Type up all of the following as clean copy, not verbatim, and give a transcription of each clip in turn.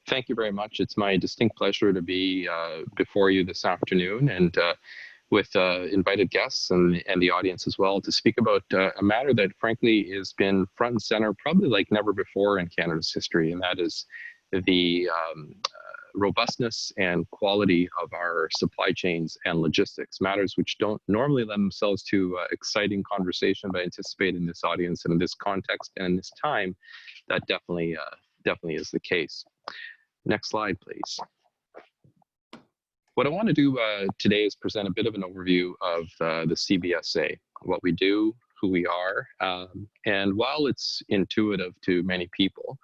Thank you very much. It's my distinct pleasure to be before you this afternoon and with invited guests and the audience as well to speak about a matter that frankly has been front and center probably like never before in Canada's history, and that is the robustness and quality of our supply chains and logistics, matters which don't normally lend themselves to exciting conversation, but I anticipate in this audience and in this context and in this time, that definitely is the case. Next slide, please. What I want to do today is present a bit of an overview of the CBSA, what we do, who we are, and while it's intuitive to many people,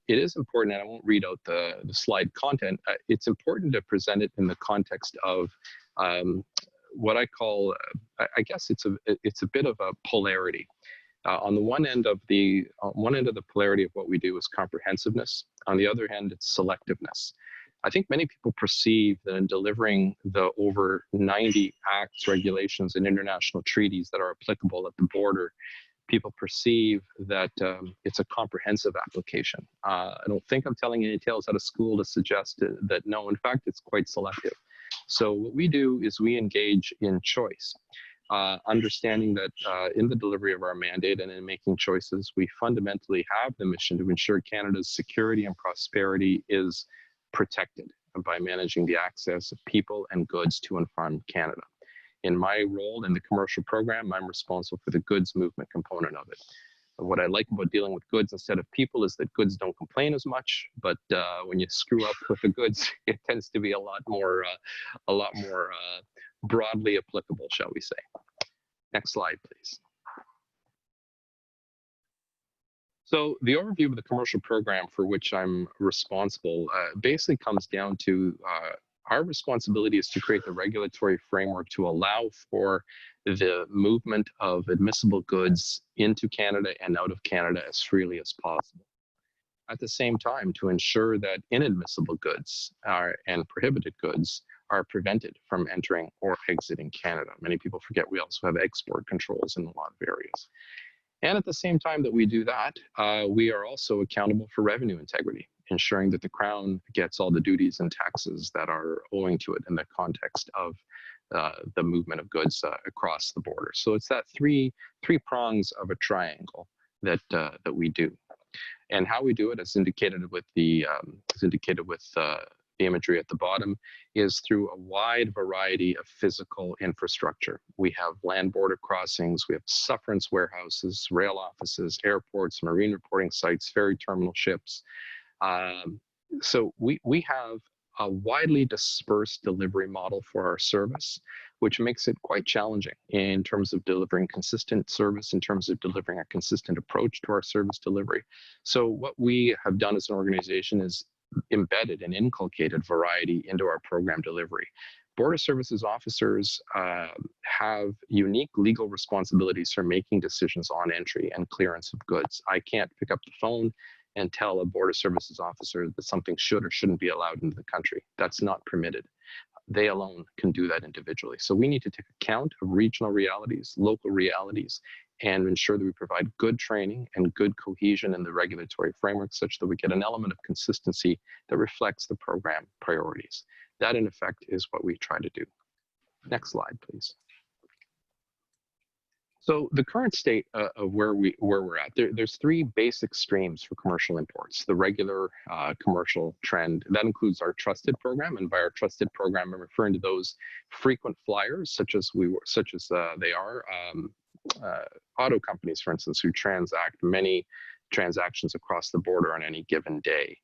it is important, and I won't read out the slide content, it's important to present it in the context of what I call, I guess it's a bit of a polarity. On the one end of the polarity of what we do is comprehensiveness. On the other hand, it's selectiveness. I think many people perceive that in delivering the over 90 acts, regulations, and international treaties that are applicable at the border, people perceive that it's a comprehensive application. I don't think I'm telling any tales out of school to suggest that no, in fact, it's quite selective. So what we do is we engage in choice. Understanding that in the delivery of our mandate and in making choices, we fundamentally have the mission to ensure Canada's security and prosperity is protected by managing the access of people and goods to and from Canada. In my role in the commercial program, I'm responsible for the goods movement component of it. What I like about dealing with goods instead of people is that goods don't complain as much, but when you screw up with the goods, it tends to be a lot more broadly applicable, shall we say. Next slide, please. So the overview of the commercial program for which I'm responsible basically comes down to our responsibility is to create the regulatory framework to allow for the movement of admissible goods into Canada and out of Canada as freely as possible. At the same time, to ensure that inadmissible goods and prohibited goods are prevented from entering or exiting Canada. Many people forget we also have export controls in a lot of areas. And at the same time that we do that, we are also accountable for revenue integrity, ensuring that the Crown gets all the duties and taxes that are owing to it in the context of the movement of goods across the border. So it's that three prongs of a triangle that we do. And how we do it, as indicated with the imagery at the bottom, is through a wide variety of physical infrastructure. We have land border crossings, we have sufferance warehouses, rail offices, airports, marine reporting sites, ferry terminal ships. So we have a widely dispersed delivery model for our service, which makes it quite challenging in terms of delivering consistent service, in terms of delivering a consistent approach to our service delivery. So what we have done as an organization is embedded and inculcated variety into our program delivery. Border Services officers have unique legal responsibilities for making decisions on entry and clearance of goods. I can't pick up the phone and tell a Border Services officer that something should or shouldn't be allowed into the country. That's not permitted. They alone can do that individually. So we need to take account of regional realities, local realities, and ensure that we provide good training and good cohesion in the regulatory framework such that we get an element of consistency that reflects the program priorities. That, in effect, is what we try to do. Next slide, please. So the current state of where we're at, there's three basic streams for commercial imports. The regular commercial trend, that includes our trusted program, and by our trusted program, I'm referring to those frequent flyers, such as they are auto companies, for instance, who transact many transactions across the border on any given day.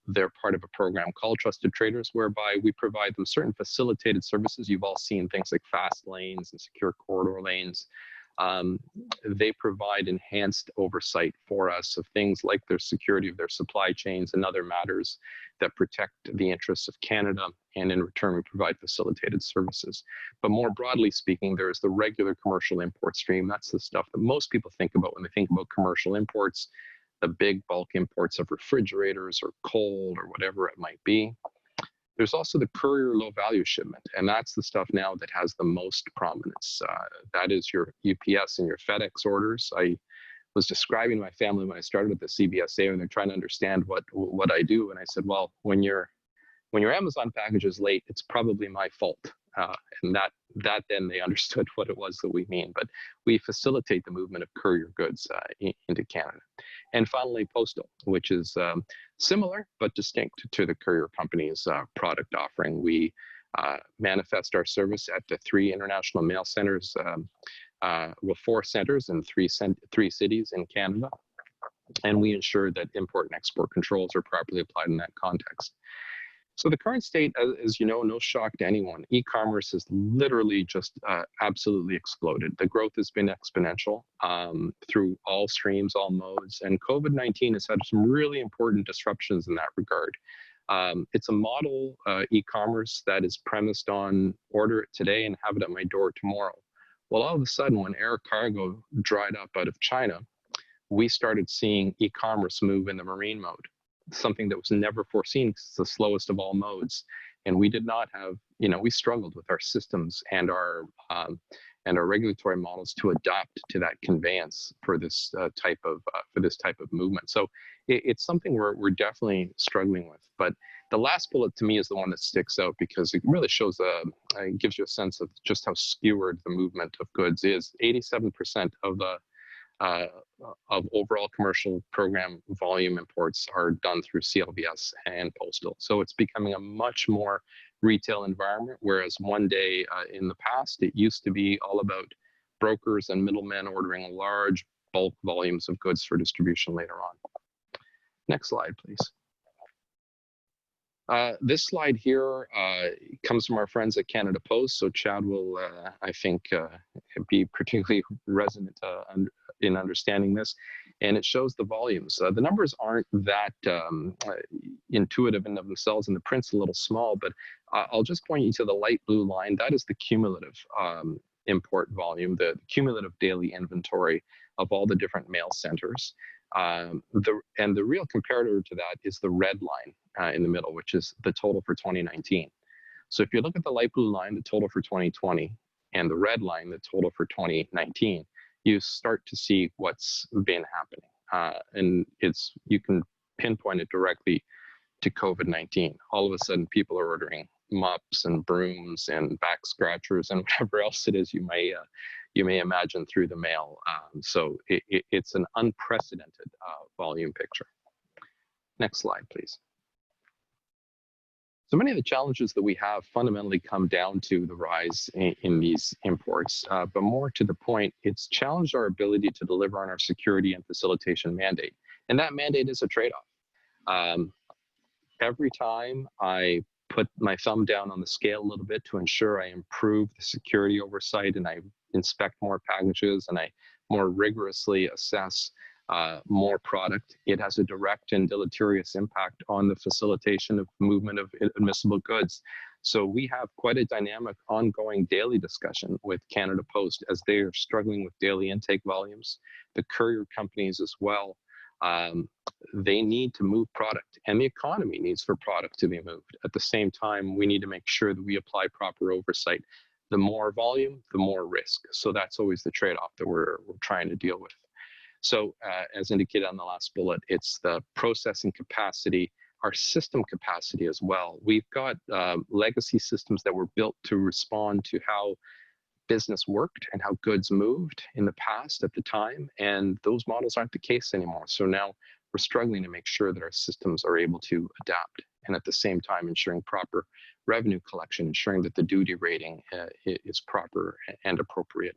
They're part of a program called Trusted Traders, whereby we provide them certain facilitated services. You've all seen things like fast lanes and secure corridor lanes. They provide enhanced oversight for us of things like their security of their supply chains and other matters that protect the interests of Canada, and in return we provide facilitated services. But more broadly speaking, there's the regular commercial import stream. That's the stuff that most people think about when they think about commercial imports, the big bulk imports of refrigerators or coal or whatever it might be. There's also the courier low value shipment, and that's the stuff now that has the most prominence. That is your UPS and your FedEx orders. was describing to my family when I started at the CBSA, and they're trying to understand what I do. And I said, well, when your Amazon package is late, it's probably my fault. And that then they understood what it was that we mean. But we facilitate the movement of courier goods into Canada. And finally, postal, which is similar but distinct to the courier company's product offering. We manifest our service at the 3 international mail centers, well, 4 centers in 3 cities in Canada. And we ensure that import and export controls are properly applied in that context. So the current state, as you know, no shock to anyone, e-commerce has literally just absolutely exploded. The growth has been exponential through all streams, all modes, and COVID-19 has had some really important disruptions in that regard. It's a model e-commerce that is premised on order it today and have it at my door tomorrow. Well, all of a sudden, when air cargo dried up out of China, we started seeing e-commerce move in the marine mode, something that was never foreseen because it's the slowest of all modes. And we did not have, we struggled with our systems and our regulatory models to adapt to that conveyance for this type of movement. So it's something we're definitely struggling with. But the last bullet to me is the one that sticks out because it really shows, it gives you a sense of just how skewered the movement of goods is. 87% of overall commercial program volume imports are done through CLVS and postal. So it's becoming a much more retail environment, whereas one day in the past, it used to be all about brokers and middlemen ordering large bulk volumes of goods for distribution later on. Next slide, please. This slide here comes from our friends at Canada Post, so Chad will, I think, be particularly resonant in understanding this, and it shows the volumes. The numbers aren't that intuitive in of themselves, and the print's a little small, but I'll just point you to the light blue line. That is the cumulative import volume, the cumulative daily inventory of all the different mail centers. The real comparator to that is the red line in the middle, which is the total for 2019. So if you look at the light blue line, the total for 2020, and the red line, the total for 2019, you start to see what's been happening. And you can pinpoint it directly to COVID-19. All of a sudden, people are ordering mops and brooms and back scratchers and whatever else it is you may imagine through the mail. So it's an unprecedented volume picture. Next slide, please. So many of the challenges that we have fundamentally come down to the rise in these imports, but more to the point, it's challenged our ability to deliver on our security and facilitation mandate. And that mandate is a trade-off. Every time I put my thumb down on the scale a little bit to ensure I improve the security oversight and I inspect more packages and I more rigorously assess more product, it has a direct and deleterious impact on the facilitation of movement of admissible goods. So we have quite a dynamic ongoing daily discussion with Canada Post as they are struggling with daily intake volumes, the courier companies as well. They need to move product and the economy needs for product to be moved. At the same time, we need to make sure that we apply proper oversight. The more volume, the more risk. So that's always the trade-off that we're trying to deal with. So as indicated on the last bullet, it's the processing capacity, our system capacity as well. We've got legacy systems that were built to respond to how business worked and how goods moved in the past at the time, and those models aren't the case anymore. So now we're struggling to make sure that our systems are able to adapt, and at the same time ensuring proper revenue collection, ensuring that the duty rating is proper and appropriate,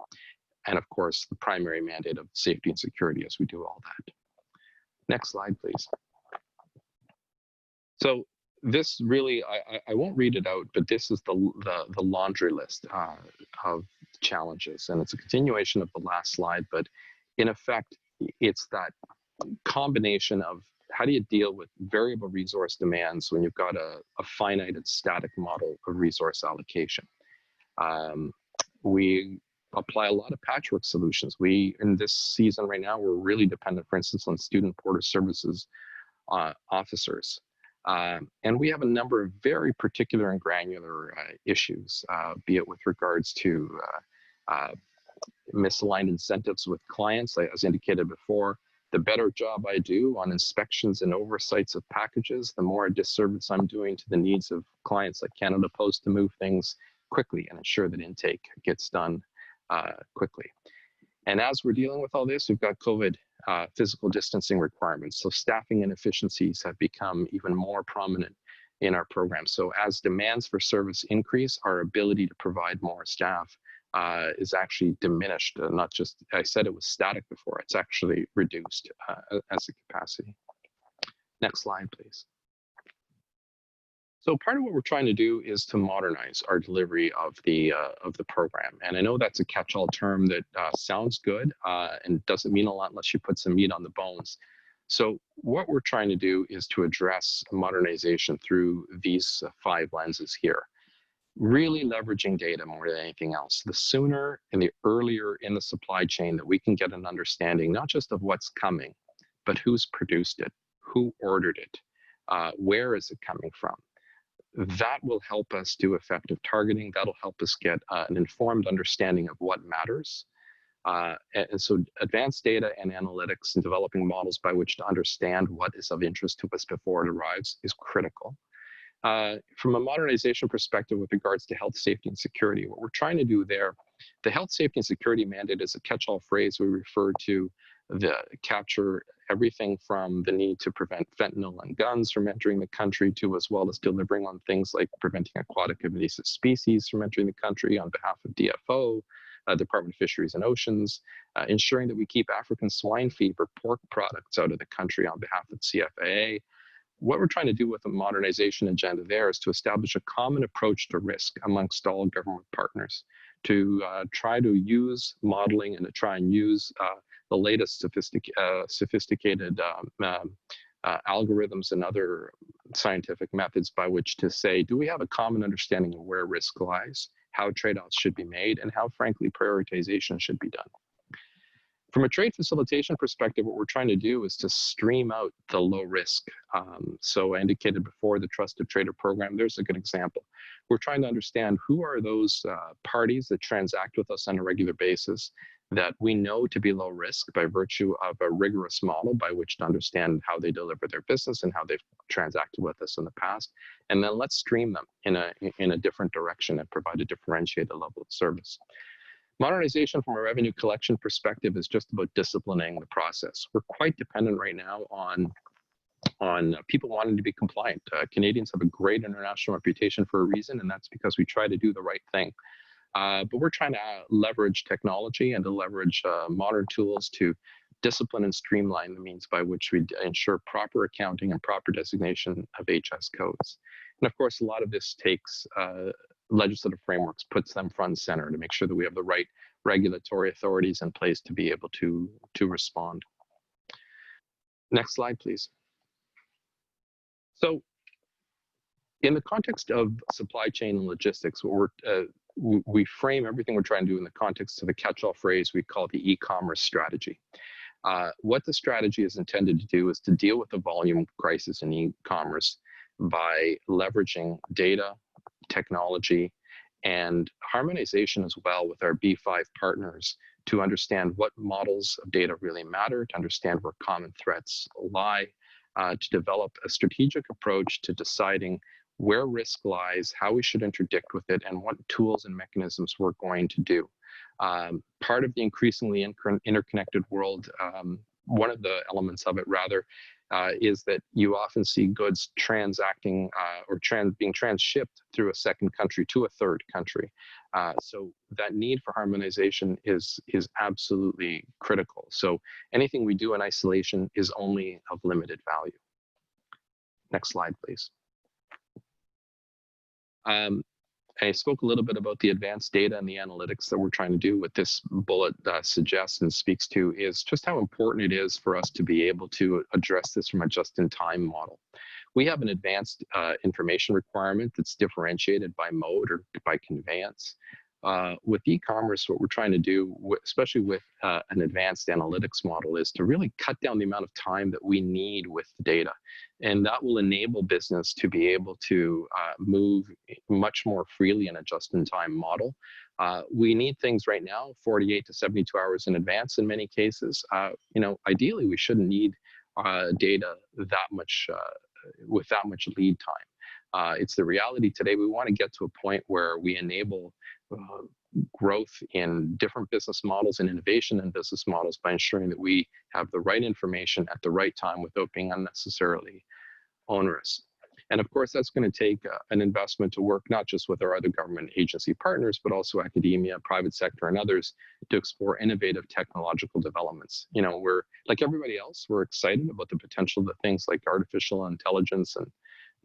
and of course the primary mandate of safety and security as we do all that. Next slide, please. So this really, I won't read it out, but this is the laundry list of challenges, and it's a continuation of the last slide, but in effect, it's that combination of how do you deal with variable resource demands when you've got a finite and static model of resource allocation. We apply a lot of patchwork solutions. In this season right now, we're really dependent, for instance, on student porter services officers. And we have a number of very particular and granular issues, be it with regards to misaligned incentives with clients, as indicated before. The better job I do on inspections and oversights of packages, the more a disservice I'm doing to the needs of clients like Canada Post to move things quickly and ensure that intake gets done quickly. And as we're dealing with all this, we've got COVID physical distancing requirements. So staffing inefficiencies have become even more prominent in our program. So as demands for service increase, our ability to provide more staff is actually diminished. Not just, I said it was static before, it's actually reduced as a capacity. Next slide, please. So part of what we're trying to do is to modernize our delivery of the program. And I know that's a catch-all term that sounds good and doesn't mean a lot unless you put some meat on the bones. So what we're trying to do is to address modernization through these 5 lenses here. Really leveraging data more than anything else. The sooner and the earlier in the supply chain that we can get an understanding, not just of what's coming, but who's produced it, who ordered it, where is it coming from. That will help us do effective targeting. That'll help us get an informed understanding of what matters. And so advanced data and analytics and developing models by which to understand what is of interest to us before it arrives is critical. From a modernization perspective with regards to health, safety, and security, what we're trying to do there, the health, safety, and security mandate is a catch-all phrase we refer to capture everything from the need to prevent fentanyl and guns from entering the country to as well as delivering on things like preventing aquatic invasive species from entering the country on behalf of DFO, Department of Fisheries and Oceans, ensuring that we keep African swine fever pork products out of the country on behalf of CFAA. What we're trying to do with the modernization agenda there is to establish a common approach to risk amongst all government partners, to try to use modeling and to try and use the latest sophisticated algorithms and other scientific methods by which to say, do we have a common understanding of where risk lies, how trade-offs should be made, and how, frankly, prioritization should be done. From a trade facilitation perspective, what we're trying to do is to stream out the low risk. So I indicated before the Trusted Trader program, there's a good example. We're trying to understand who are those parties that transact with us on a regular basis that we know to be low risk by virtue of a rigorous model by which to understand how they deliver their business and how they've transacted with us in the past. And then let's stream them in a different direction and provide a differentiated level of service. Modernization from a revenue collection perspective is just about disciplining the process. We're quite dependent right now on people wanting to be compliant. Canadians have a great international reputation for a reason, and that's because we try to do the right thing. But we're trying to leverage technology and to leverage modern tools to discipline and streamline the means by which we ensure proper accounting and proper designation of HS codes. And of course, a lot of this takes legislative frameworks, puts them front and center to make sure that we have the right regulatory authorities in place to be able to respond. Next slide, please. So in the context of supply chain and logistics, what we frame everything we're trying to do in the context of a catch-all phrase we call the e-commerce strategy. What the strategy is intended to do is to deal with the volume crisis in e-commerce by leveraging data, technology, and harmonization as well with our B5 partners to understand what models of data really matter, to understand where common threats lie, to develop a strategic approach to deciding where risk lies, how we should interdict with it, and what tools and mechanisms we're going to do. Part of the increasingly interconnected world, one of the elements of it rather, is that you often see goods transacting or being transshipped through a second country to a third country. So that need for harmonization is absolutely critical. So anything we do in isolation is only of limited value. Next slide, please. I spoke a little bit about the advanced data and the analytics that we're trying to do. What this bullet suggests and speaks to is just how important it is for us to be able to address this from a just-in-time model. We have an advanced information requirement that's differentiated by mode or by conveyance. With e-commerce, what we're trying to do, especially with an advanced analytics model, is to really cut down the amount of time that we need with data. And that will enable business to be able to move much more freely in a just-in-time model. We need things right now 48 to 72 hours in advance in many cases. Ideally, we shouldn't need data that much with that much lead time. It's the reality today. We want to get to a point where we enable growth in different business models and innovation in business models by ensuring that we have the right information at the right time without being unnecessarily onerous. And of course, that's going to take an investment to work not just with our other government agency partners, but also academia, private sector, and others to explore innovative technological developments. We're like everybody else, we're excited about the potential that things like artificial intelligence and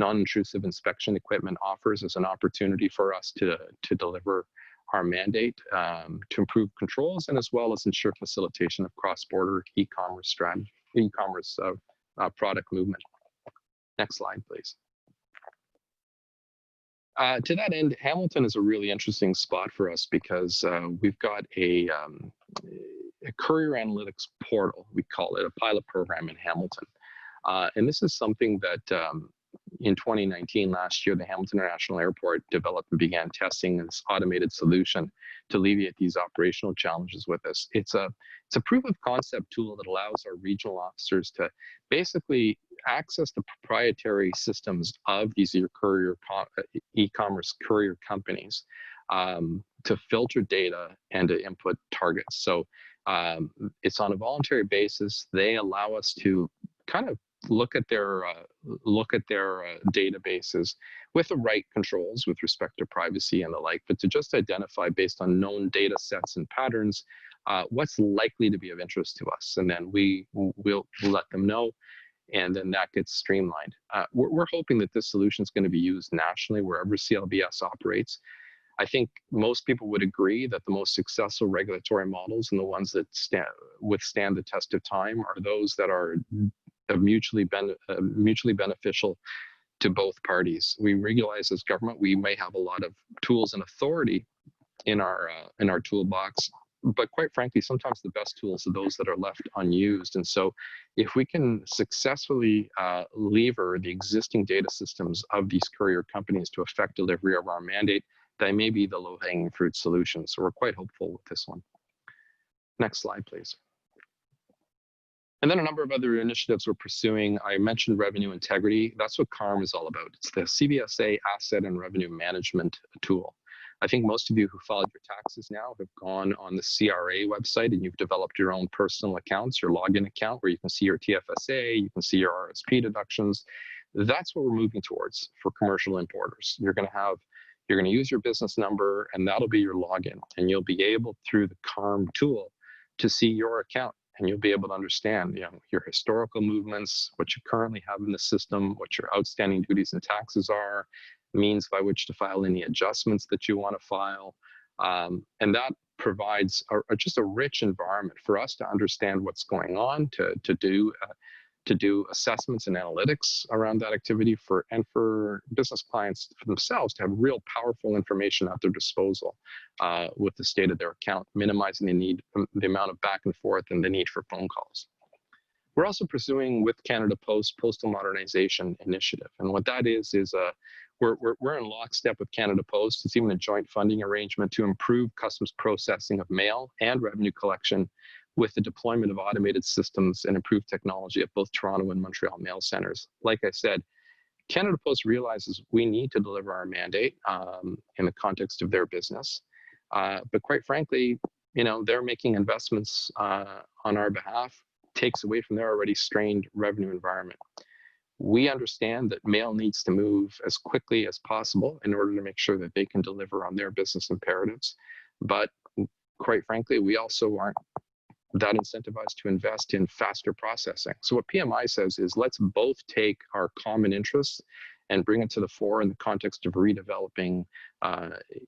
non-intrusive inspection equipment offers as an opportunity for us to deliver our mandate, to improve controls, and as well as ensure facilitation of cross-border e-commerce product movement. Next slide, please. To that end, Hamilton is a really interesting spot for us because we've got a courier analytics portal, we call it, a pilot program in Hamilton. And this is something that in 2019, last year, the Hamilton International Airport developed and began testing this automated solution to alleviate these operational challenges with us. It's a proof of concept tool that allows our regional officers to basically access the proprietary systems of these e-commerce courier companies to filter data and to input targets. So it's on a voluntary basis. They allow us to kind of look at their databases with the right controls with respect to privacy and the like, but to just identify based on known data sets and patterns what's likely to be of interest to us, and then we'll let them know, and then that gets streamlined. We're hoping that this solution is going to be used nationally wherever CLBS operates. I think most people would agree that the most successful regulatory models and the ones that withstand the test of time are those that are mutually beneficial to both parties. We realize as government we may have a lot of tools and authority in our toolbox, but quite frankly, sometimes the best tools are those that are left unused. And so if we can successfully lever the existing data systems of these courier companies to affect delivery of our mandate, they may be the low-hanging fruit solution. So we're quite hopeful with this one. Next slide, please. And then a number of other initiatives we're pursuing. I mentioned revenue integrity. That's what CARM is all about. It's the CBSA asset and revenue management tool. I think most of you who filed your taxes now have gone on the CRA website and you've developed your own personal accounts, your login account, where you can see your TFSA, you can see your RSP deductions. That's what we're moving towards for commercial importers. You're going to use your business number, and that'll be your login. And you'll be able, through the CARM tool, to see your account. And you'll be able to understand, your historical movements, what you currently have in the system, what your outstanding duties and taxes are, means by which to file any adjustments that you want to file. And that provides just a rich environment for us to understand what's going on, to do assessments and analytics around that activity, and for business clients for themselves to have real powerful information at their disposal with the state of their account, minimizing the amount of back and forth and the need for phone calls. We're also pursuing with Canada Post Postal Modernization Initiative, and what that is we're in lockstep with Canada Post. It's even a joint funding arrangement to improve customs processing of mail and revenue collection with the deployment of automated systems and improved technology at both Toronto and Montreal mail centers. Like I said, Canada Post realizes we need to deliver our mandate in the context of their business. But quite frankly, they're making investments on our behalf, takes away from their already strained revenue environment. We understand that mail needs to move as quickly as possible in order to make sure that they can deliver on their business imperatives. But quite frankly, we also aren't that incentivized to invest in faster processing. So what PMI says is, let's both take our common interests and bring it to the fore in the context of redeveloping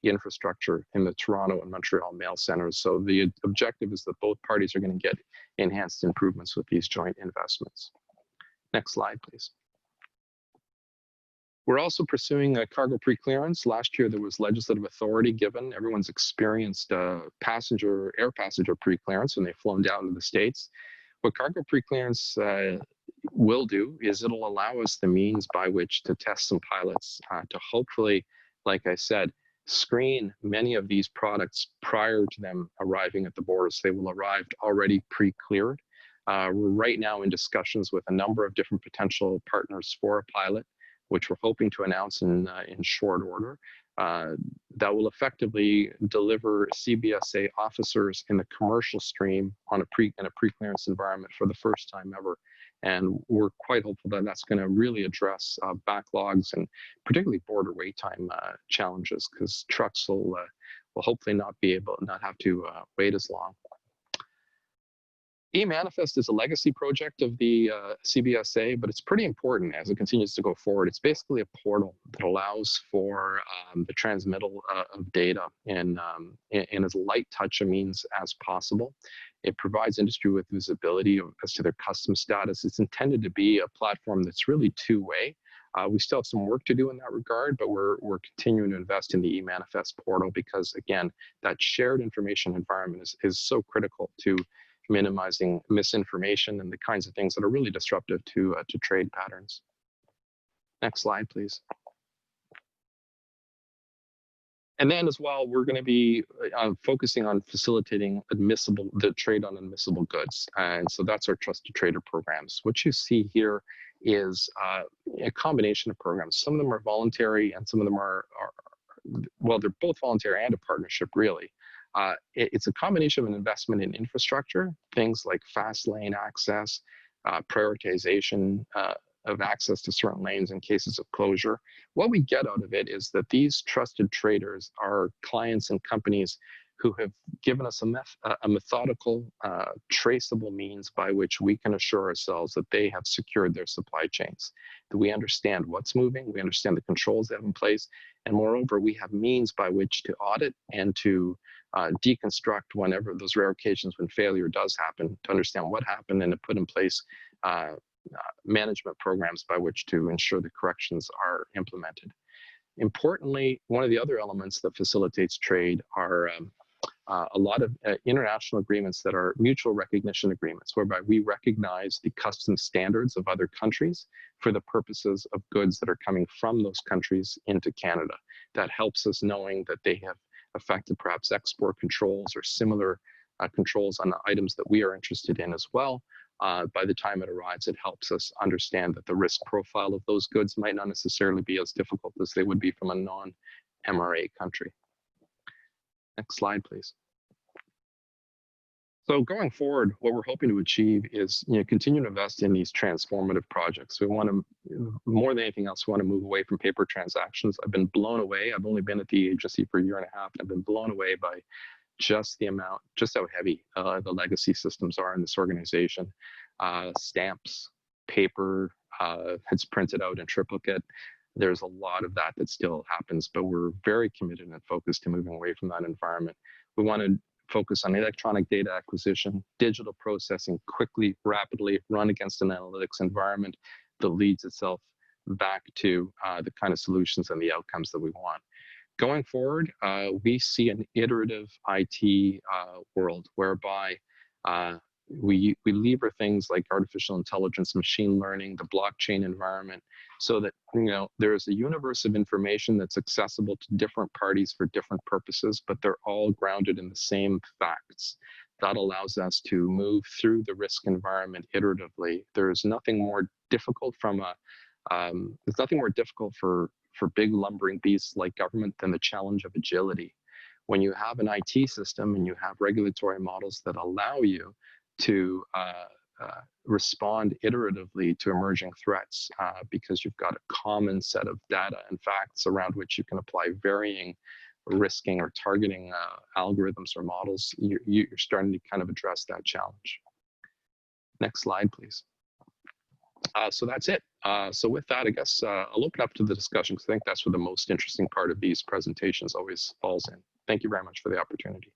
infrastructure in the Toronto and Montreal mail centers. So the objective is that both parties are going to get enhanced improvements with these joint investments. Next slide, please. We're also pursuing a cargo pre-clearance. Last year, there was legislative authority given. Everyone's experienced air passenger pre-clearance when they've flown down to the States. What cargo pre-clearance will do is it'll allow us the means by which to test some pilots to hopefully, like I said, screen many of these products prior to them arriving at the borders. They will arrive already pre-cleared. We're right now in discussions with a number of different potential partners for a pilot, which we're hoping to announce in short order, that will effectively deliver CBSA officers in the commercial stream in a pre-clearance environment for the first time ever. And we're quite hopeful that that's going to really address backlogs and particularly border wait time challenges, because trucks will hopefully not have to wait as long. eManifest is a legacy project of the CBSA, but it's pretty important as it continues to go forward. It's basically a portal that allows for the transmittal of data in as light touch a means as possible. It provides industry with visibility as to their custom status. It's intended to be a platform that's really two-way. We still have some work to do in that regard, but we're continuing to invest in the eManifest portal because, again, that shared information environment is so critical to minimizing misinformation and the kinds of things that are really disruptive to trade patterns. Next slide, please. And then as well, we're going to be focusing on facilitating the trade on admissible goods. And so that's our Trusted Trader programs. What you see here is a combination of programs. Some of them are voluntary and some of them are well, they're both voluntary and a partnership, really. It's a combination of an investment in infrastructure, things like fast lane access, prioritization of access to certain lanes in cases of closure. What we get out of it is that these trusted traders are clients and companies who have given us a methodical, traceable means by which we can assure ourselves that they have secured their supply chains, that we understand what's moving, we understand the controls they have in place, and moreover, we have means by which to audit and to deconstruct whenever those rare occasions when failure does happen, to understand what happened and to put in place management programs by which to ensure the corrections are implemented. Importantly, one of the other elements that facilitates trade are a lot of international agreements that are mutual recognition agreements, whereby we recognize the customs standards of other countries for the purposes of goods that are coming from those countries into Canada. That helps us knowing that they have affected perhaps export controls or similar controls on the items that we are interested in as well. By the time it arrives, it helps us understand that the risk profile of those goods might not necessarily be as difficult as they would be from a non-MRA country. Next slide, please. So going forward, what we're hoping to achieve is continue to invest in these transformative projects. We want to, more than anything else, we want to move away from paper transactions. I've been blown away. I've only been at the agency for a year and a half, and I've been blown away by just how heavy the legacy systems are in this organization. Stamps, paper, it's printed out in triplicate. There's a lot of that still happens, but we're very committed and focused to moving away from that environment. We want to focus on electronic data acquisition, digital processing, quickly, rapidly, run against an analytics environment that leads itself back to the kind of solutions and the outcomes that we want. Going forward, we see an iterative IT world whereby we lever things like artificial intelligence, machine learning, the blockchain environment, so that there's a universe of information that's accessible to different parties for different purposes, but they're all grounded in the same facts. That allows us to move through the risk environment iteratively. There's nothing more difficult for big lumbering beasts like government than the challenge of agility. When you have an IT system and you have regulatory models that allow you to respond iteratively to emerging threats because you've got a common set of data and facts around which you can apply varying risking or targeting algorithms or models, you're starting to kind of address that challenge. Next slide, please. So that's it. So with that, I guess I'll open up to the discussion because I think that's where the most interesting part of these presentations always falls in. Thank you very much for the opportunity.